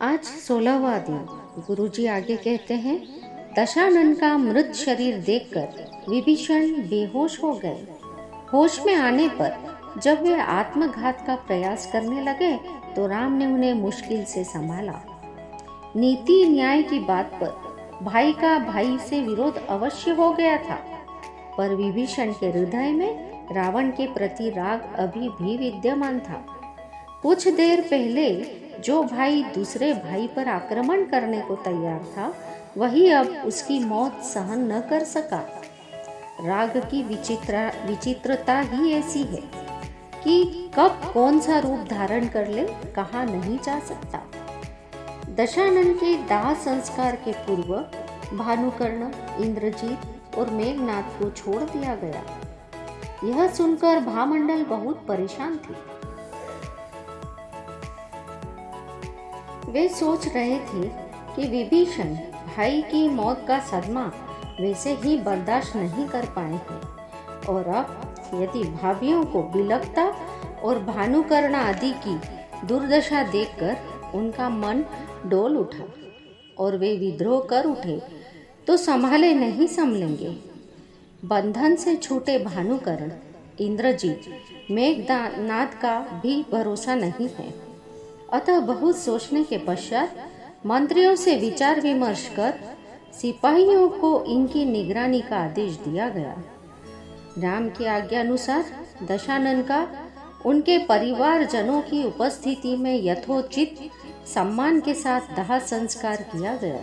आज 16वां दिन। गुरुजी आगे कहते हैं, दशानन का मृत शरीर देखकर विभीषण बेहोश हो गए। होश में आने पर जब वे आत्मघात का प्रयास करने लगे तो राम ने उन्हें मुश्किल से संभाला। नीति न्याय की बात पर भाई का भाई से विरोध अवश्य हो गया था, पर विभीषण के हृदय में रावण के प्रति राग अभी भी विद्यमान था। कुछ देर पहले जो भाई दूसरे भाई पर आक्रमण करने को तैयार था, वही अब उसकी मौत सहन न कर सका। राग की विचित्रता ही ऐसी है कि कब कौन सा रूप धारण कर ले कहा नहीं जा सकता। दशानन के दाह संस्कार के पूर्व भानुकर्ण, इंद्रजीत और मेघनाथ को छोड़ दिया गया। यह सुनकर भामंडल बहुत परेशान थी। वे सोच रहे थे कि विभीषण भाई की मौत का सदमा वैसे ही बर्दाश्त नहीं कर पाए हैं, और अब यदि भाभियों को बिलखता और भानुकर्ण आदि की दुर्दशा देखकर उनका मन डोल उठा और वे विद्रोह कर उठे तो संभाले नहीं संभलेंगे। बंधन से छूटे भानुकर्ण, इंद्रजीत, मेघनाद का भी भरोसा नहीं है। अतः बहुत सोचने के पश्चात मंत्रियों से विचार विमर्श कर सिपाहियों को इनकी निगरानी का आदेश दिया गया। राम की आज्ञा अनुसार दशानन का उनके परिवारजनों की उपस्थिति में यथोचित सम्मान के साथ दाह संस्कार किया गया।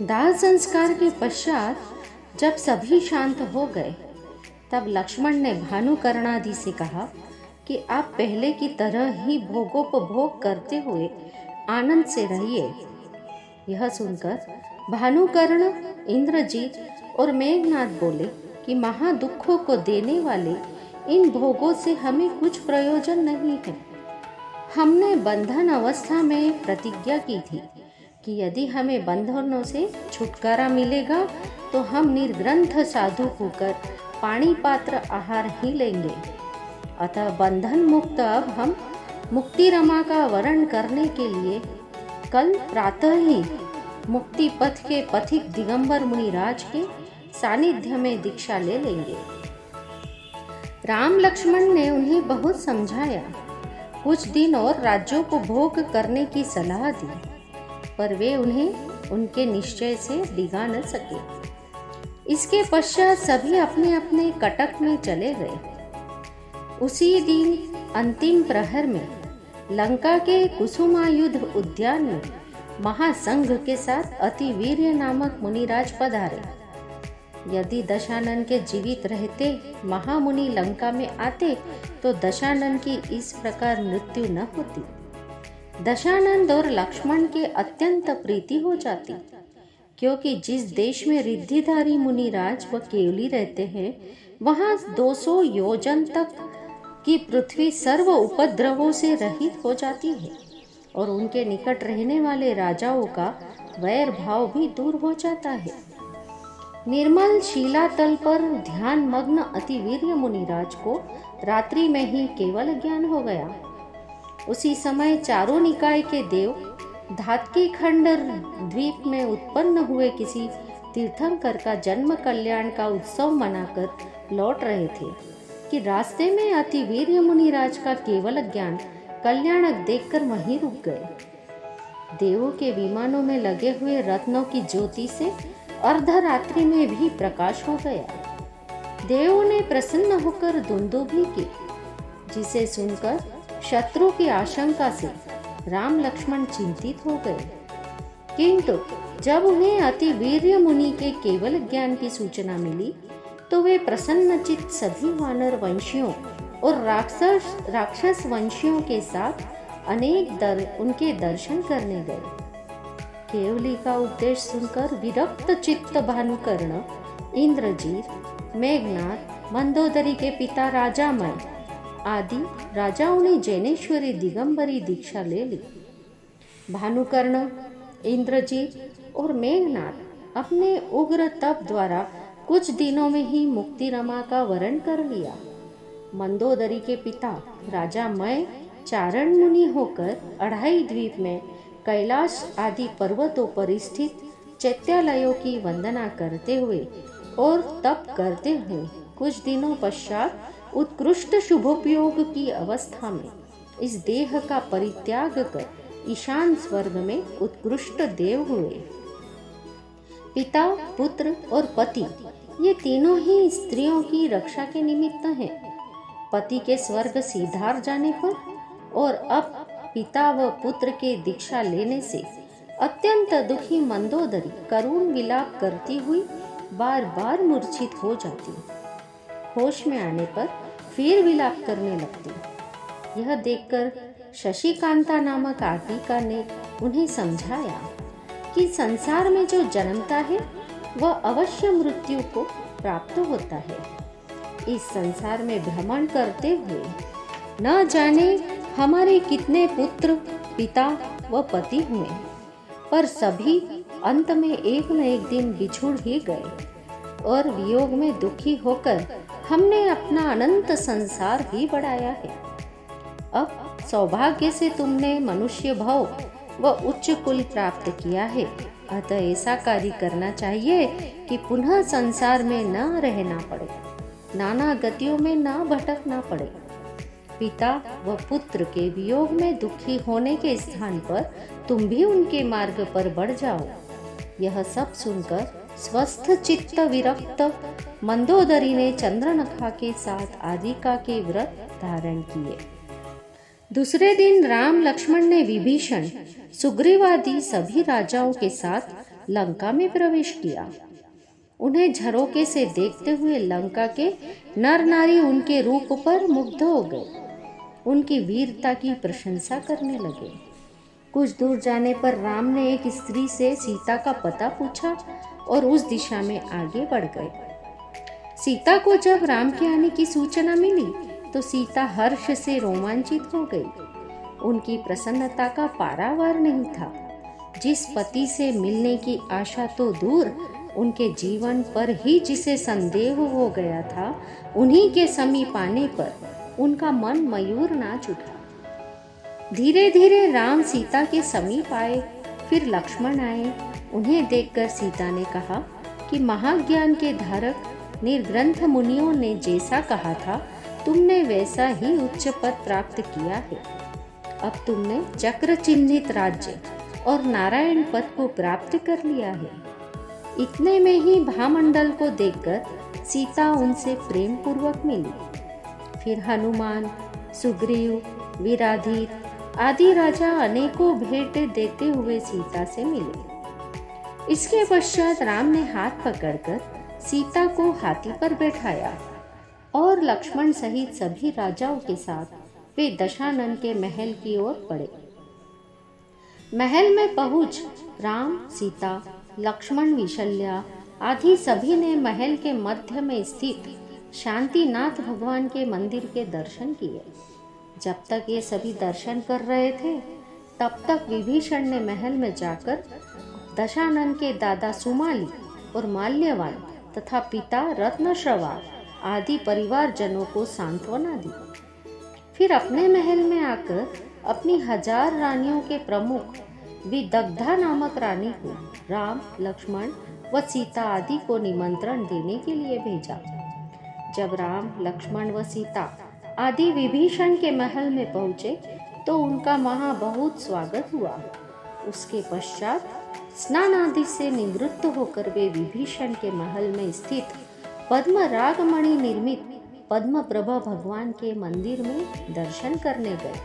दाह संस्कार के पश्चात जब सभी शांत हो गए, तब लक्ष्मण ने भानुकर्णादि से कहा कि आप पहले की तरह ही भोगोपभोग करते हुए आनंद से रहिए। यह सुनकर भानुकर्ण, इंद्रजीत और मेघनाद बोले कि महादुखों को देने वाले इन भोगों से हमें कुछ प्रयोजन नहीं है। हमने बंधन अवस्था में प्रतिज्ञा की थी कि यदि हमें बंधनों से छुटकारा मिलेगा तो हम निर्ग्रंथ साधु होकर पानी पात्र आहार ही लेंगे। अतः बंधन मुक्त अब हम मुक्ति रमा का वर्ण करने के लिए कल प्रातः ही मुक्ति पथ के पथिक दिगंबर मुनिराज के सानिध्य में दीक्षा ले लेंगे। राम लक्ष्मण ने उन्हें बहुत समझाया, कुछ दिन और राज्यों को भोग करने की सलाह दी, पर वे उन्हें उनके निश्चय से डिगा न सके। इसके पश्चात सभी अपने अपने कटक में चले गए। उसी दिन अंतिम प्रहर में लंका के कुसुमायुध उद्यान में महासंघ के साथ अतिवीर्य नामक मुनिराज पधारे। यदि दशानन के जीवित रहते महामुनि लंका में आते तो दशानन की इस प्रकार मृत्यु न होती। दशानंद और लक्ष्मण के अत्यंत प्रीति हो जाती, क्योंकि जिस देश में रिद्धिधारी मुनिराज व केवली रहते हैं, वहाँ 200 योजन तक की पृथ्वी सर्व उपद्रवों से रहित हो जाती है और उनके निकट रहने वाले राजाओं का वैर भाव भी दूर हो जाता है। निर्मल शिलातल पर ध्यान मग्न अतिवीर्य मुनिराज को रात्रि में ही केवल ज्ञान हो गया। उसी समय चारों निकाय के देव धातकी खंड द्वीप में उत्पन्न हुए किसी तीर्थंकर का जन्म कल्याण का उत्सव मनाकर लौट रहे थे कि रास्ते में अतिवीर्य मुनिराज का केवल ज्ञान कल्याणक देखकर वहीं रुक गए। देवों के विमानों में लगे हुए रत्नों की ज्योति से अर्धरात्रि में भी प्रकाश हो गया। देवों ने प्रसन्न होकर दुंदुभी की, जिसे सुनकर शत्रु की आशंका से राम लक्ष्मण चिंतित हो गए। किंतु जब उन्हें अतिवीर्य मुनि के केवल ज्ञान की सूचना मिली तो वे प्रसन्नचित्त सभी वानर वंशियों और राक्षस वंशियों के साथ उनके दर्शन करने गए। केवली का उपदेश सुनकर विरक्त चित्त भानुकर्ण, इंद्रजीत, मेघनाद, मंदोदरी के पिता राजामय आदि राजाओं ने जैनेश्वरी दिगंबरी दीक्षा ले ली। भानुकर्ण, इंद्रजीत और मेघनाद अपने उग्र तप द्वारा कुछ दिनों में ही मुक्ति रमा का वरण कर लिया। मंदोदरी के पिता राजा मय चारण मुनि होकर अढ़ाई द्वीप में कैलाश आदि पर्वतों पर स्थित चैत्यालयों की वंदना करते हुए और तप करते हुए कुछ दिनों पश्चात उत्कृष्ट शुभोपयोग की अवस्था में इस देह का परित्याग कर ईशान स्वर्ग में उत्कृष्ट देव हुए। पिता, पुत्र और पति ये तीनों ही स्त्रियों की रक्षा के निमित्त हैं। पति के स्वर्ग सिधार जाने पर और अब पिता व पुत्र के दीक्षा लेने से अत्यंत दुखी मंदोदरी करुण विलाप करती हुई बार बार मूर्छित हो जाती। होश में आने पर फिर विलाप करने लगती। यह देखकर शशिकांता नामक आर्टिका ने उन्हें समझाया कि संसार में जो जन्मता है वह अवश्य मृत्यु को प्राप्त होता है। इस संसार में भ्रमण करते हुए न जाने हमारे कितने पुत्र, पिता व पति हुए, पर सभी अंत में एक न एक दिन बिछुड़ ही गए और वियोग में दुखी होकर हमने अपना अनंत संसार ही बढ़ाया है। अब सौभाग्य से तुमने मनुष्य भाव व उच्च कुल प्राप्त किया है, अतः ऐसा कार्य करना चाहिए कि पुनः संसार में न रहना पड़े, नाना गतियों में न भटकना पड़े। पिता व पुत्र के वियोग में दुखी होने के स्थान पर तुम भी उनके मार्ग पर बढ़ जाओ। यह सब सुनकर स्वस्थ चित्त विरक्त मंदोदरी ने चंद्रनखा के साथ आदिका के व्रत धारण किए। दूसरे दिन राम लक्ष्मण ने विभीषण, सुग्रीव आदि सभी राजाओं के साथ लंका में प्रवेश किया। उन्हें झरोके से देखते हुए लंका के नर नारी उनके रूप पर मुग्ध हो गए, उनकी वीरता की प्रशंसा करने लगे। कुछ दूर जाने पर राम ने एक स्त्री से सीता का पता पूछा और उस दिशा में आगे बढ़ गए। सीता को जब राम के आने की सूचना मिली तो सीता हर्ष से रोमांचित हो गई। उनकी प्रसन्नता का पारावार नहीं था। जिस पति से मिलने की आशा तो दूर, उनके जीवन पर ही जिसे संदेह हो गया था, उन्हीं के समीप आने पर उनका मन मयूर नाच उठा। धीरे धीरे राम सीता के समीप आए, फिर लक्ष्मण आए। उन्हें देखकर सीता ने कहा कि महाज्ञान के धारक निर्ग्रंथ मुनियों ने जैसा कहा था, तुमने वैसा ही उच्च पद प्राप्त किया है। अब तुमने चक्र चिन्हित राज्य और नारायण पद को प्राप्त कर लिया है। इतने में ही भामंडल को देखकर सीता उनसे प्रेम पूर्वक मिली। फिर हनुमान, सुग्रीव, वीराधीर आदि राजा अनेकों भेंट देते हुए सीता से मिले। इसके पश्चात राम ने हाथ पकड़कर सीता को हाथी पर बैठाया और लक्ष्मण सहित सभी राजाओं के साथ वे दशानन के महल की ओर बढ़े। महल में पहुंच राम, सीता, लक्ष्मण, विशल्या आदि सभी ने महल के मध्य में स्थित शांतिनाथ भगवान के मंदिर के दर्शन किए। जब तक ये सभी दर्शन कर रहे थे, तब तक विभीषण ने महल में जाकर दशानन के दादा सुमाली और माल्यवान तथा पिता रत्नश्रवा आदि परिवारजनों को सांत्वना दी। फिर अपने महल में आकर अपनी 1000 रानियों के प्रमुख विदग्धा नामक रानी को राम, लक्ष्मण व सीता आदि को निमंत्रण देने के लिए भेजा। जब राम, लक्ष्मण व सीता आदि विभीषण के महल में पहुंचे तो उनका वहां बहुत स्वागत हुआ। उसके पश्चात स्नान आदि से निवृत्त होकर वे विभीषण के महल में स्थित पद्म रागमणि निर्मित पद्म प्रभा भगवान के मंदिर में दर्शन करने गए।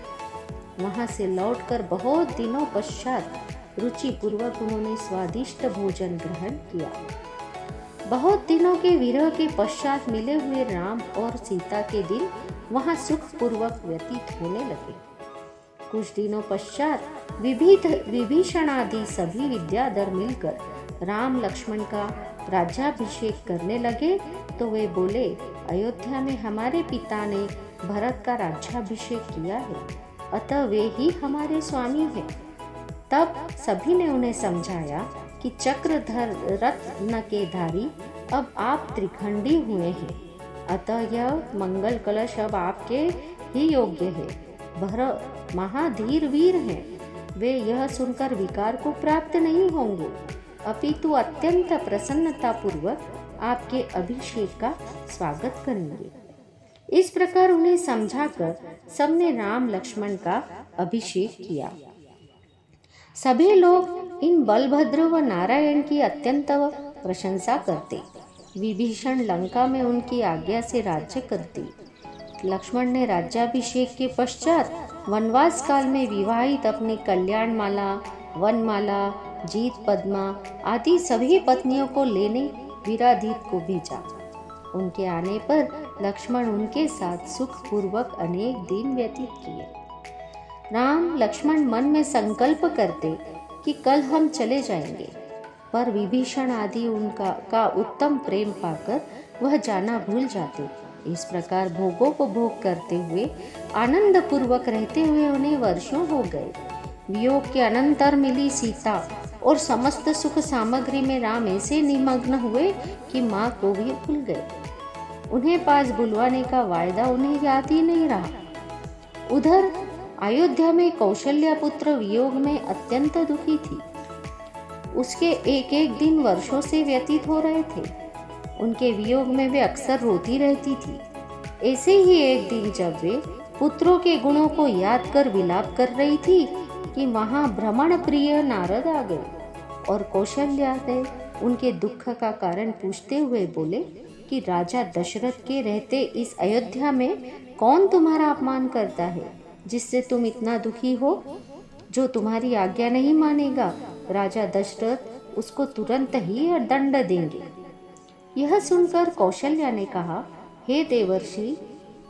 वहां से लौटकर बहुत दिनों पश्चात रुचि पूर्वक उन्होंने स्वादिष्ट भोजन ग्रहण किया। बहुत दिनों के विरह के पश्चात मिले हुए राम और सीता के दिन वहां सुख पूर्वक व्यतीत होने लगे। कुछ दिनों पश्चात विभीषण आदि सभी विद्याधर मिलकर राम, लक्ष्मण का राज्याभिषेक करने लगे तो वे बोले, अयोध्या में हमारे पिता ने भरत का राज्याभिषेक किया है, अतः वे ही हमारे स्वामी हैं। तब सभी ने उन्हें समझाया कि चक्रधर रत्न के धारी अब आप त्रिखंडी हुए हैं, अतः यह मंगल कलश अब आपके ही योग्य है। भरत महाधीर वीर हैं, वे यह सुनकर विकार को प्राप्त नहीं होंगे, अपितु अत्यंत प्रसन्नता पूर्वक आपके अभिषेक का स्वागत करेंगे। इस प्रकार उन्हें समझाकर सबने राम लक्ष्मण का अभिषेक किया। सभी लोग इन बलभद्र व नारायण की अत्यंत प्रशंसा करते। विभीषण लंका में उनकी आज्ञा से राज्य करते। लक्ष्मण ने राज्याभिषेक के पश्चात वनवास काल में विवाहित अपनी कल्याणमाला, वनमाला, जीत पद्मा आदि सभी पत्नियों को लेने वीराधीत को भेजा। उनके आने पर लक्ष्मण उनके साथ सुखपूर्वक अनेक दिन व्यतीत किए। राम लक्ष्मण मन में संकल्प करते कि कल हम चले जाएंगे, पर विभीषण आदि उनका उत्तम प्रेम पाकर वह जाना भूल जाते। इस प्रकार भोगोपभोग करते हुए आनंद पूर्वक रहते हुए उन्हें वर्षों हो गए। वियोग के अनंतर मिली सीता और समस्त सुख सामग्री में राम ऐसे निमग्न हुए कि माँ को भी भूल गए। उन्हें पास बुलवाने का वायदा उन्हें याद ही नहीं रहा। उधर अयोध्या में कौशल्या पुत्र वियोग में अत्यंत दुखी थी। उसके एक एक दिन वर्षों से व्यतीत हो रहे थे। उनके वियोग में वे अक्सर रोती रहती थी। ऐसे ही एक दिन जब वे पुत्रों के गुणों को याद कर विलाप कर रही थी कि वहां भ्रमण प्रिय नारद आ गए और कौशल्या से उनके दुख का कारण पूछते हुए बोले कि राजा दशरथ के रहते इस अयोध्या में कौन तुम्हारा अपमान करता है, जिससे तुम इतना दुखी हो? जो तुम्हारी आज्ञा नहीं मानेगा, राजा दशरथ उसको तुरंत ही दंड देंगे। यह सुनकर कौशल्या ने कहा, हे देवर्षि,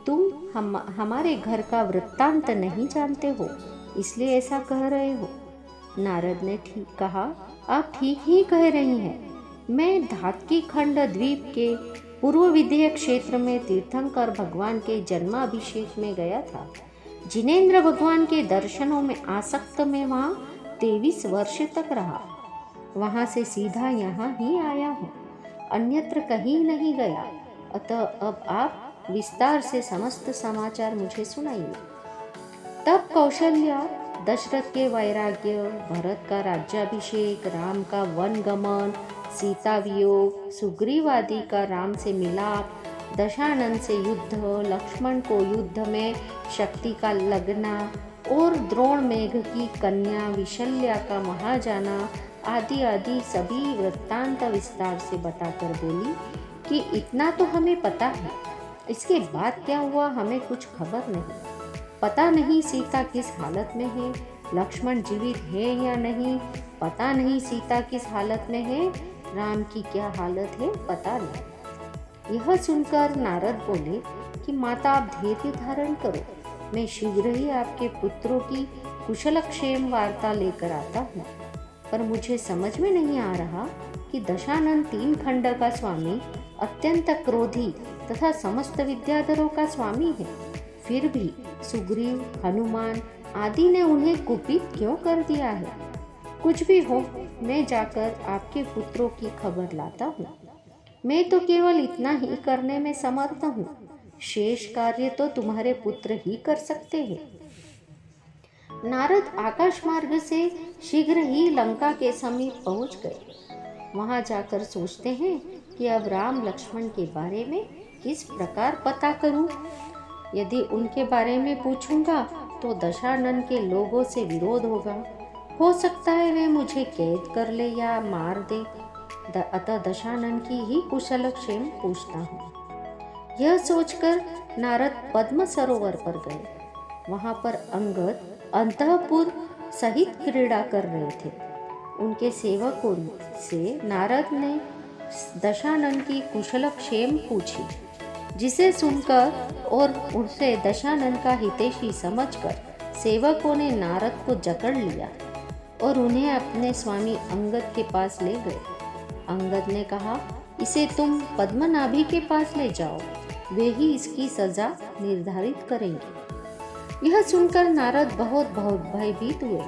तुम हमारे घर का वृत्तांत नहीं जानते हो, इसलिए ऐसा कह रहे हो। नारद ने ठीक कहा, आप ठीक ही कह रही हैं। मैं धात्की खंड द्वीप के पूर्व विदेह क्षेत्र में तीर्थंकर भगवान के जन्माभिषेक में गया था। जिनेंद्र भगवान के दर्शनों में आसक्त में वहाँ 23 वर्ष तक रहा। वहाँ से सीधा यहाँ ही आया हूँ, अन्यत्र कहीं नहीं गया। अतः अब आप विस्तार से समस्त समाचार मुझे सुनाइए। तब कौशल्या दशरथ के वैराग्य, भरत का राज्याभिषेक, राम का वन गमन, सीता वियोग, सुग्रीव आदि का राम से मिलाप, दशानन से युद्ध, लक्ष्मण को युद्ध में शक्ति का लगना और द्रोण मेघ की कन्या विशल्या का महाजाना आदि आदि सभी वृत्तांत विस्तार से बताकर बोली कि इतना तो हमें पता है, इसके बाद क्या हुआ हमें कुछ खबर नहीं। पता नहीं सीता किस हालत में है, लक्ष्मण जीवित है या नहीं, पता नहीं सीता किस हालत में है, राम की क्या हालत है पता नहीं। यह सुनकर नारद बोले कि माता आप धैर्य धारण करो, मैं शीघ्र ही आपके पुत्रों की कुशल क्षेम वार्ता लेकर आता हूँ। पर मुझे समझ में नहीं आ रहा कि दशानन 3 खंड का स्वामी, अत्यंत क्रोधी तथा समस्त विद्याधरों का स्वामी है, फिर भी सुग्रीव, हनुमान आदि ने उन्हें कुपित क्यों कर दिया है? कुछ भी हो, मैं जाकर आपके पुत्रों की खबर लाता हूँ। मैं तो केवल इतना ही करने में समर्थ हूँ, शेष कार्य तो तुम्हारे पुत्र ही कर सकते हैं। नारद आकाश मार्ग से शीघ्र ही लंका के समीप पहुँच गए। वहाँ जाकर सोचते हैं कि अब राम लक्ष्मण के बारे में किस प्रकार पता करूं। यदि उनके बारे में पूछूंगा तो दशानन के लोगों से विरोध होगा, हो सकता है वे मुझे कैद कर ले या मार दे। अतः दशानन की ही कुशल क्षेम पूछता हूँ। यह सोचकर नारद पद्म सरोवर पर गए। वहाँ पर अंगद अंतःपुर सहित क्रीड़ा कर रहे थे। उनके सेवकों से नारद ने दशानन की कुशल क्षेम पूछी, जिसे सुनकर और उनसे दशानन का हितैषी समझकर सेवकों ने नारद को जकड़ लिया और उन्हें अपने स्वामी अंगद के पास ले गए। अंगद ने कहा, इसे तुम पद्मनाभि के पास ले जाओ, वे ही इसकी सजा निर्धारित करेंगे। यह सुनकर नारद बहुत भयभीत हुए।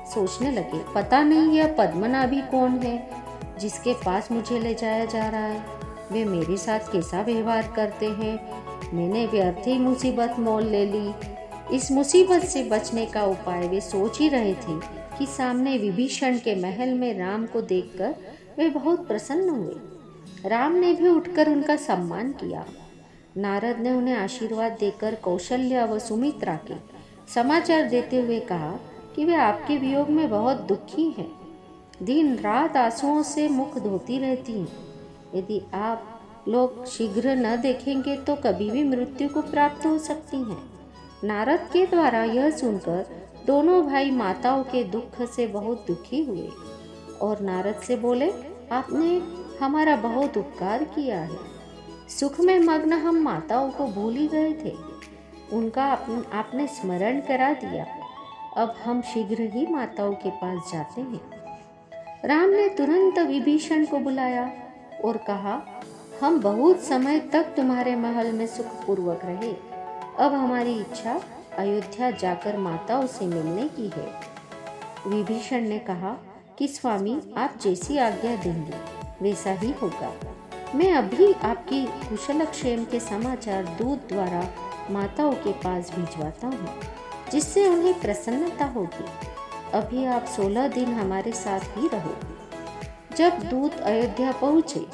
सोचने लगे, पता नहीं यह पद्मनाभि कौन है जिसके पास मुझे ले जाया जा रहा है। वे मेरे साथ कैसा व्यवहार करते हैं। मैंने व्यर्थ ही मुसीबत मोल ले ली। इस मुसीबत से बचने का उपाय वे सोच ही रहे थे कि सामने विभीषण के महल में राम को देखकर वे बहुत प्रसन्न हुए। राम ने भी उठकर उनका सम्मान किया। नारद ने उन्हें आशीर्वाद देकर कौशल्या व सुमित्रा के समाचार देते हुए कहा कि वे आपके वियोग में बहुत दुखी हैं। दिन रात आंसुओं से मुख धोती रहती हैं। यदि आप लोग शीघ्र न देखेंगे तो कभी भी मृत्यु को प्राप्त हो सकती हैं। नारद के द्वारा यह सुनकर दोनों भाई माताओं के दुख से बहुत दुखी हुए और नारद से बोले, आपने हमारा बहुत उपकार किया है। सुख में मग्न हम माताओं को भूल ही गए थे, उनका आपने स्मरण करा दिया। अब हम शीघ्र ही माताओं के पास जाते हैं। राम ने तुरंत विभीषण को बुलाया और कहा, हम बहुत समय तक तुम्हारे महल में सुखपूर्वक रहे। अब हमारी इच्छा अयोध्या जाकर माताओं से मिलने की है। विभीषण ने कहा कि स्वामी, आप जैसी आज्ञा देंगे वैसा ही होगा। मैं अभी आपकी कुशलक्षेम के समाचार दूत द्वारा माताओं के पास भिजवाता हूँ, जिससे उन्हें प्रसन्नता होगी। अभी आप 16 दिन हमारे साथ ही रहो। जब दूत अयोध्या पहुँचे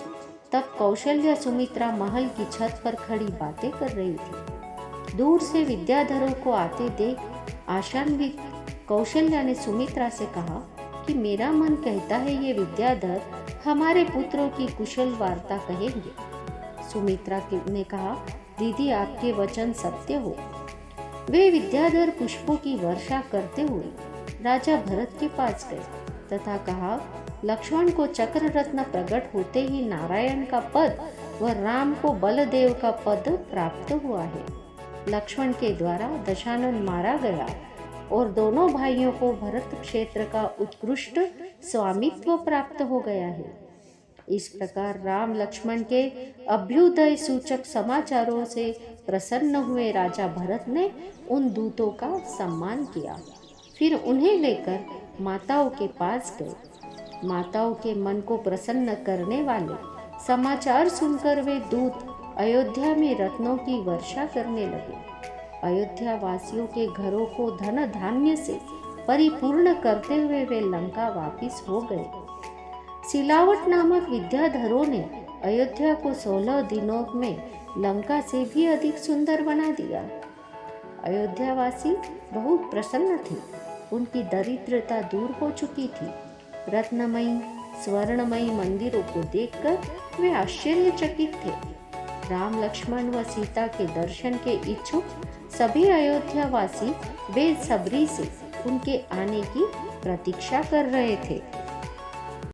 तब कौशल्या सुमित्रा महल की छत पर खड़ी बातें कर रही थी। दूर से विद्याधरों को आते देख आशान्वित कौशल्या ने सुमित्रा से कहा कि मेरा मन कहता है ये विद्याधर हमारे पुत्रों की कुशल वार्ता कहेंगे। सुमित्रा ने कहा, दीदी आपके वचन सत्य हो। वे विद्याधर पुष्पों की वर्षा करते हुए राजा भरत के पास गए तथा कहा, लक्ष्मण को चक्र रत्न प्रकट होते ही नारायण का पद व राम को बलदेव का पद प्राप्त हुआ है। लक्ष्मण के द्वारा दशानन मारा गया और दोनों भाइयों को भरत क्षेत्र का उत्कृष्ट स्वामित्व प्राप्त हो गया है। इस प्रकार राम लक्ष्मण के अभ्युदय सूचक समाचारों से प्रसन्न हुए राजा भरत ने उन दूतों का सम्मान किया। फिर उन्हें लेकर माताओं के पास गए। माताओं के मन को प्रसन्न करने वाले समाचार सुनकर वे दूत अयोध्या में रत्नों की वर्षा करने लगे। अयोध्या वासियों के घरों को धन धान्य से परिपूर्ण करते हुए वे लंका वापिस हो गए। सिलावट नामक विद्याधरों ने अयोध्या को 16 दिनों में लंका से भी अधिक सुंदर बना दिया। अयोध्यावासी बहुत प्रसन्न थे। उनकी दरिद्रता दूर हो चुकी थी। रत्नमयी स्वर्णमयी मंदिरों को देखकर वे आश्चर्यचकित थे। राम लक्ष्मण व सीता के दर्शन के इच्छुक सभी अयोध्यावासी बेसब्री से उनके आने की प्रतीक्षा कर रहे थे।